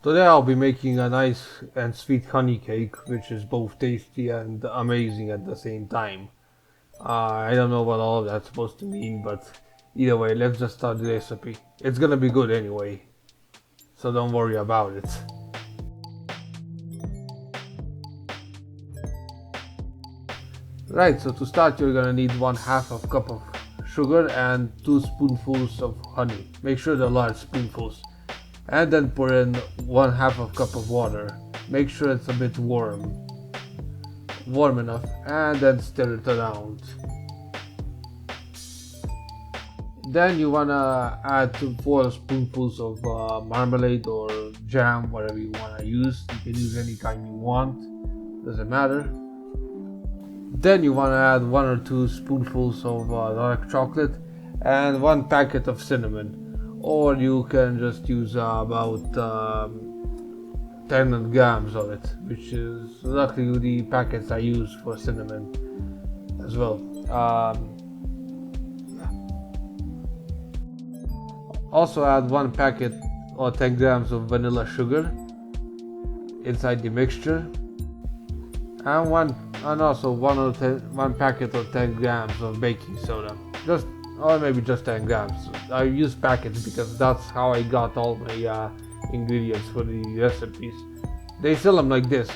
Today I'll be making a nice and sweet honey cake, which is both tasty and amazing at the same time. I don't know what all of that's supposed to mean, but either way, let's just start the recipe. It's gonna be good anyway, so don't worry about it. Right, so to start you're gonna need 1/2 of cup of sugar and 2 spoonfuls of honey. Make sure they're large spoonfuls. And then pour in 1/2 of cup of water. Make sure it's a bit warm enough, and then stir it around. Then you wanna add 4 spoonfuls of marmalade or jam, whatever you wanna use. You can use any kind you want, doesn't matter. Then you wanna add 1 or 2 spoonfuls of dark chocolate and 1 packet of cinnamon. Or you can just use about 10 grams of it, which is luckily the packets I use for cinnamon as well. Also add 1 packet or 10 grams of vanilla sugar inside the mixture, and also 1 packet or 10 grams of baking soda. Or maybe just 10 grams. I use packets because that's how I got all my ingredients for the recipes. They sell them like this.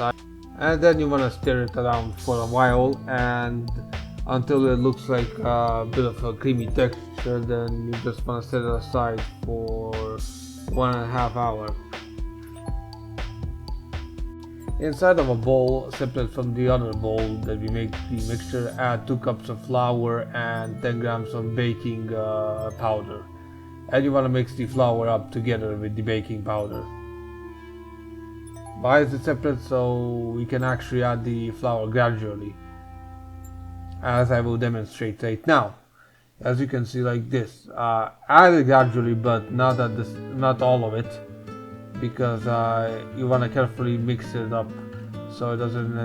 And then you want to stir it around for a while and until it looks like a bit of a creamy texture. Then you just want to set it aside for 1.5 hours. Inside of a bowl, separate from the other bowl that we make the mixture, add 2 cups of flour and 10 grams of baking powder. And you want to mix the flour up together with the baking powder. Why is it separate? So we can actually add the flour gradually, as I will demonstrate right now. As you can see, like this. Add it gradually, but not all of it, because you want to carefully mix it up so it doesn't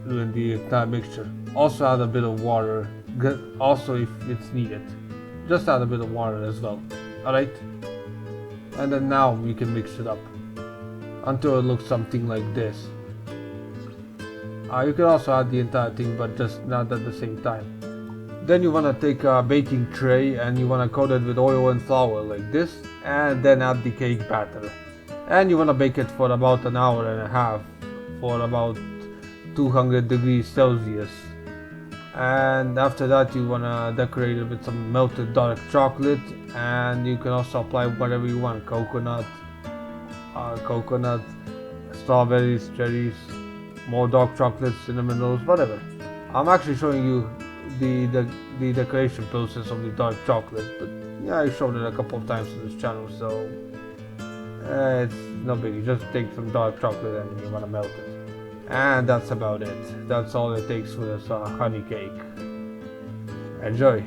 ruin the entire mixture. Also add a bit of water, also if it's needed. Just add a bit of water as well. Alright? And then now you can mix it up until it looks something like this. You can also add the entire thing, but just not at the same time. Then you want to take a baking tray and you want to coat it with oil and flour like this, and then add the cake batter. And you want to bake it for about 1.5 hours for about 200 degrees Celsius. And after that you want to decorate it with some melted dark chocolate, and you can also apply whatever you want: coconut, strawberries, cherries, more dark chocolate, cinnamon rolls, whatever. I'm actually showing you the decoration process of the dark chocolate, but yeah, I showed it a couple of times on this channel, so it's no biggie. Just take some dark chocolate and you want to melt it. And that's about it. That's all it takes for this honey cake. Enjoy!